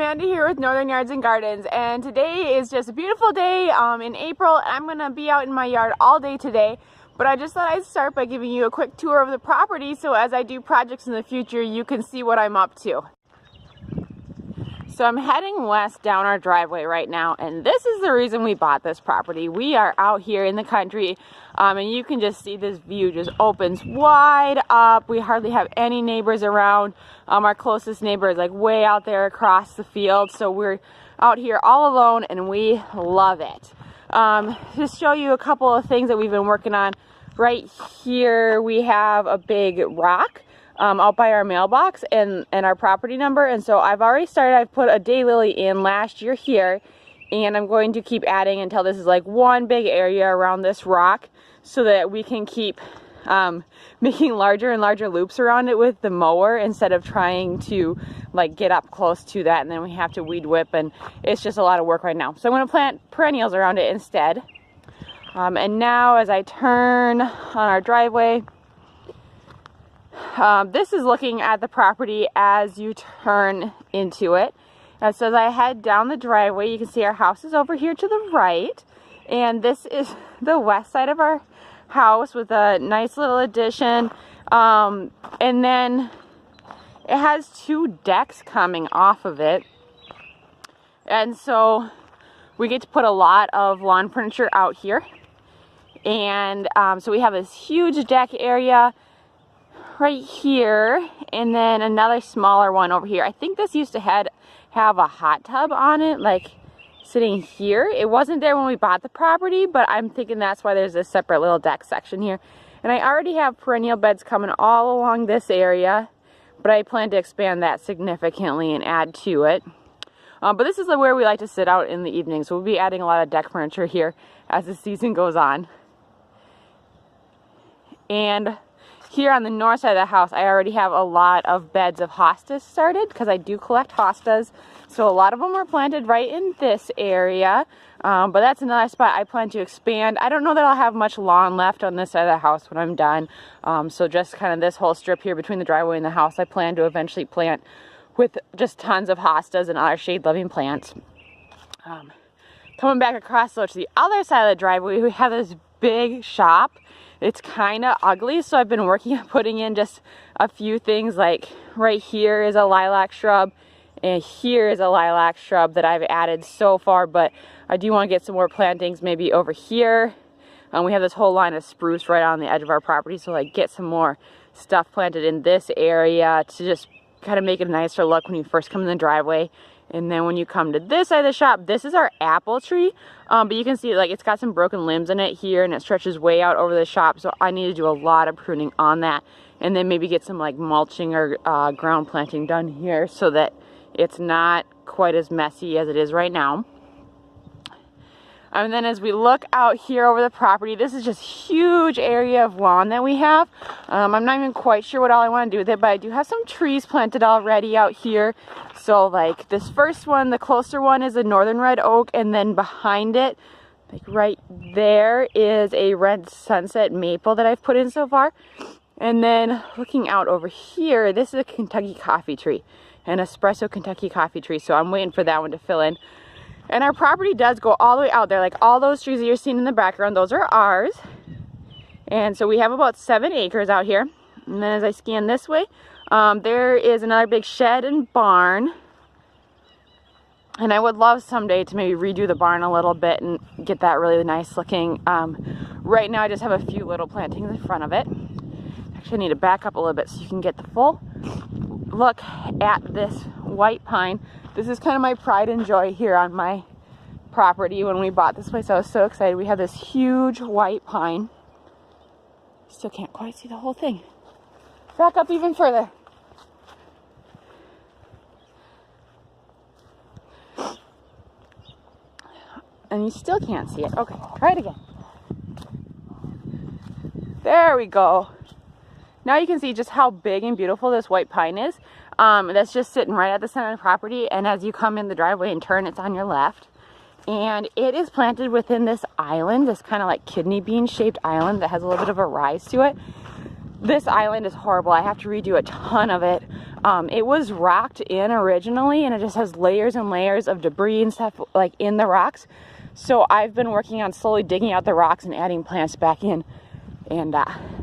Amanda here with Northern Yards and Gardens, and today is just a beautiful day in April. I'm going to be out in my yard all day today, but I just thought I'd start by giving you a quick tour of the property so as I do projects in the future you can see what I'm up to. So I'm heading west down our driveway right now, and this is the reason we bought this property. We are out here in the country, and you can just see this view just opens wide up. We hardly have any neighbors around. Our closest neighbor is like way out there across the field, so we're out here all alone and we love it. Just show you a couple of things that we've been working on. Right here we have a big rock out by our mailbox and our property number, and so I've already started. I've put a daylily in last year here, and I'm going to keep adding until this is like one big area around this rock so that we can keep making larger and larger loops around it with the mower instead of trying to like get up close to that, and then we have to weed whip, and it's just a lot of work right now. So I'm going to plant perennials around it instead. And now as I turn on our driveway, this is looking at the property as you turn into it. And so as I head down the driveway, you can see our house is over here to the right, and this is the west side of our house with a nice little addition, and then it has two decks coming off of it, and so we get to put a lot of lawn furniture out here. And so we have this huge deck area right here, and then another smaller one over here. I think this used to have a hot tub on it, like sitting here. It wasn't there when we bought the property, but I'm thinking that's why there's this separate little deck section here. And I already have perennial beds coming all along this area, but I plan to expand that significantly and add to it. But this is where we like to sit out in the evening, so we'll be adding a lot of deck furniture here as the season goes on. And here on the north side of the house, I already have a lot of beds of hostas started because I do collect hostas. So a lot of them are planted right in this area, but that's another spot I plan to expand. I don't know that I'll have much lawn left on this side of the house when I'm done. So just kind of this whole strip here between the driveway and the house, I plan to eventually plant with just tons of hostas and other shade-loving plants. Coming back across though to the other side of the driveway, we have this big shop. It's kind of ugly, so I've been working on putting in just a few things. Like right here is a lilac shrub, and here is a lilac shrub that I've added so far, but I do want to get some more plantings maybe over here. We have this whole line of spruce right on the edge of our property, so like get some more stuff planted in this area to just kind of make it a nicer look when you first come in the driveway. And then when you come to this side of the shop, this is our apple tree, but you can see like it's got some broken limbs in it here, and it stretches way out over the shop, so I need to do a lot of pruning on that, and then maybe get some like mulching or ground planting done here so that it's not quite as messy as it is right now. And then as we look out here over the property, this is just huge area of lawn that we have. I'm not even quite sure what all I want to do with it, but I do have some trees planted already out here. So like this first one, the closer one, is a northern red oak, and then behind it, like right there, is a red sunset maple that I've put in so far. And then looking out over here, this is a Kentucky coffee tree, an espresso Kentucky coffee tree. So I'm waiting for that one to fill in. And our property does go all the way out there. Like all those trees that you're seeing in the background, those are ours. And so we have about 7 acres out here. And then as I scan this way, there is another big shed and barn. And I would love someday to maybe redo the barn a little bit and get that really nice looking. Right now I just have a few little plantings in front of it. Actually I need to back up a little bit so you can get the full look at this white pine. This is kind of my pride and joy here on my property. When we bought this place, I was so excited. We have this huge white pine. Still can't quite see the whole thing. Back up even further. And you still can't see it. Okay, try it again. There we go. Now you can see just how big and beautiful this white pine is. That's just sitting right at the center of the property, and as you come in the driveway and turn, it's on your left. And it is planted within this island, this kind of like kidney bean shaped island that has a little bit of a rise to it. This island is horrible. I have to redo a ton of it. It was rocked in originally, and it just has layers and layers of debris and stuff like in the rocks. So I've been working on slowly digging out the rocks and adding plants back in, and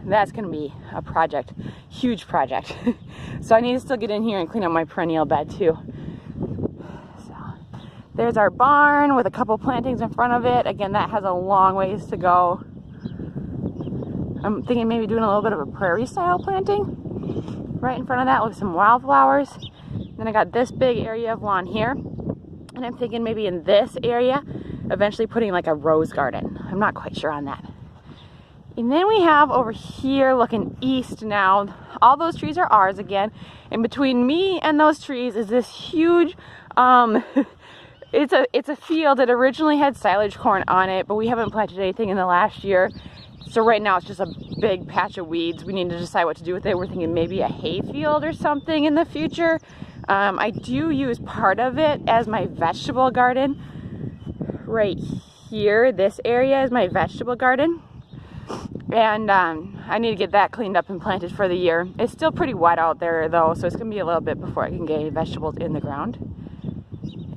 that's gonna be a project, huge project. So I need to still get in here and clean up my perennial bed too. So there's our barn with a couple plantings in front of it. Again, that has a long ways to go. I'm thinking maybe doing a little bit of a prairie style planting right in front of that with some wildflowers. Then I got this big area of lawn here, and I'm thinking maybe in this area eventually putting like a rose garden. I'm not quite sure on that. And then we have over here looking east now, all those trees are ours again, and between me and those trees is this huge it's a field that originally had silage corn on it, but we haven't planted anything in the last year. So right now it's just a big patch of weeds. We need to decide what to do with it. We're thinking maybe a hay field or something in the future. I do use part of it as my vegetable garden. Right here, this area is my vegetable garden. And I need to get that cleaned up and planted for the year. It's still pretty wet out there though, so it's gonna be a little bit before I can get any vegetables in the ground.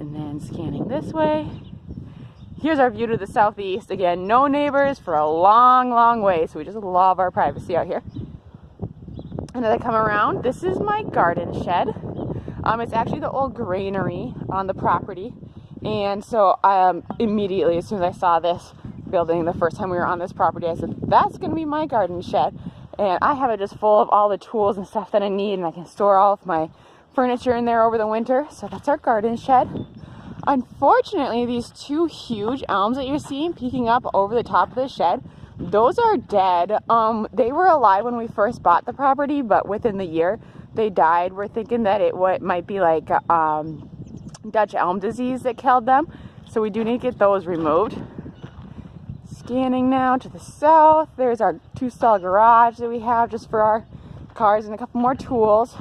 And then scanning this way. Here's our view to the southeast. Again, no neighbors for a long, long way, so we just love our privacy out here. And as I come around, this is my garden shed. It's actually the old granary on the property. And so immediately, as soon as I saw this building the first time we were on this property, I said, that's gonna be my garden shed. And I have it just full of all the tools and stuff that I need, and I can store all of my furniture in there over the winter. So that's our garden shed. Unfortunately, these two huge elms that you're seeing peeking up over the top of the shed, those are dead. They were alive when we first bought the property, but within the year they died. We're thinking that it might be like Dutch elm disease that killed them, so we do need to get those removed. Scanning now to the south, there's our 2-stall garage that we have just for our cars and a couple more tools.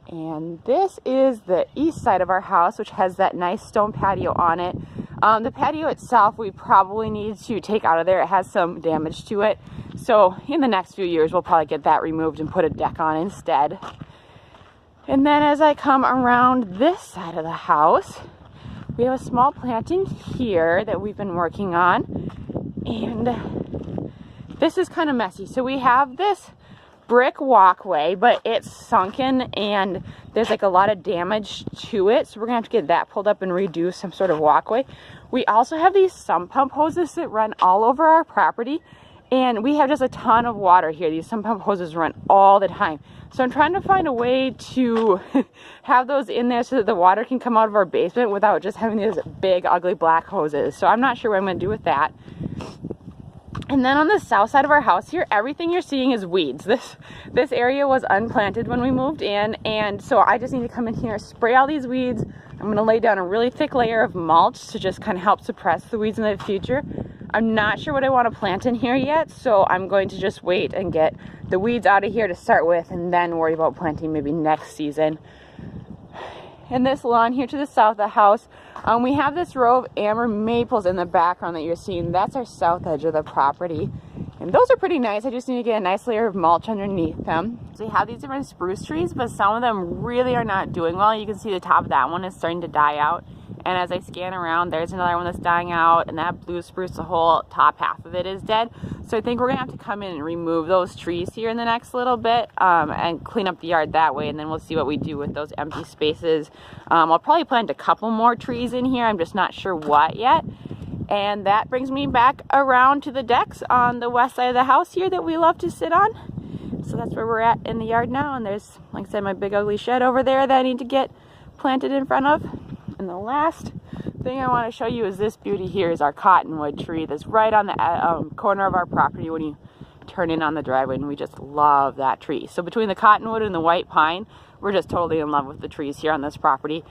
And this is the east side of our house, which has that nice stone patio on it. The patio itself, we probably need to take out of there. It has some damage to it. So in the next few years, we'll probably get that removed and put a deck on instead. And then as I come around this side of the house, we have a small planting here that we've been working on. And this is kind of messy. So we have this brick walkway, but it's sunken and there's like a lot of damage to it, so we're gonna have to get that pulled up and redo some sort of walkway. We also have these sump pump hoses that run all over our property, and we have just a ton of water here. These sump pump hoses run all the time, so I'm trying to find a way to have those in there so that the water can come out of our basement without just having these big ugly black hoses. So I'm not sure what I'm gonna do with that. And then on the south side of our house here, everything you're seeing is weeds. This area was unplanted when we moved in, and so I just need to come in here, spray all these weeds. I'm gonna lay down a really thick layer of mulch to just kind of help suppress the weeds in the future. I'm not sure what I want to plant in here yet, so I'm going to just wait and get the weeds out of here to start with, and then worry about planting maybe next season. And this lawn here to the south of the house, we have this row of amber maples in the background that you're seeing. That's our south edge of the property. And those are pretty nice. I just need to get a nice layer of mulch underneath them. So we have these different spruce trees, but some of them really are not doing well. You can see the top of that one is starting to die out. And as I scan around, there's another one that's dying out, and that blue spruce, the whole top half of it is dead. So I think we're gonna have to come in and remove those trees here in the next little bit and clean up the yard that way, and then we'll see what we do with those empty spaces. I'll probably plant a couple more trees in here. I'm just not sure what yet. And that brings me back around to the decks on the west side of the house here that we love to sit on. So that's where we're at in the yard now, and there's, like I said, my big ugly shed over there that I need to get planted in front of. And the last thing I want to show you is this beauty here, is our cottonwood tree that's right on the corner of our property when you turn in on the driveway, and we just love that tree. So between the cottonwood and the white pine, we're just totally in love with the trees here on this property.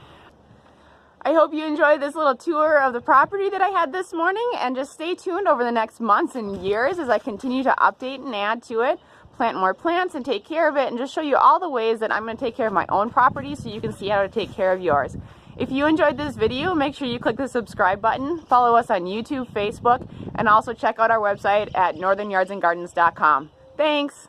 I hope you enjoyed this little tour of the property that I had this morning, and just stay tuned over the next months and years as I continue to update and add to it, plant more plants and take care of it, and just show you all the ways that I'm going to take care of my own property so you can see how to take care of yours. If you enjoyed this video, make sure you click the subscribe button, follow us on YouTube, Facebook, and also check out our website at northernyardsandgardens.com. Thanks!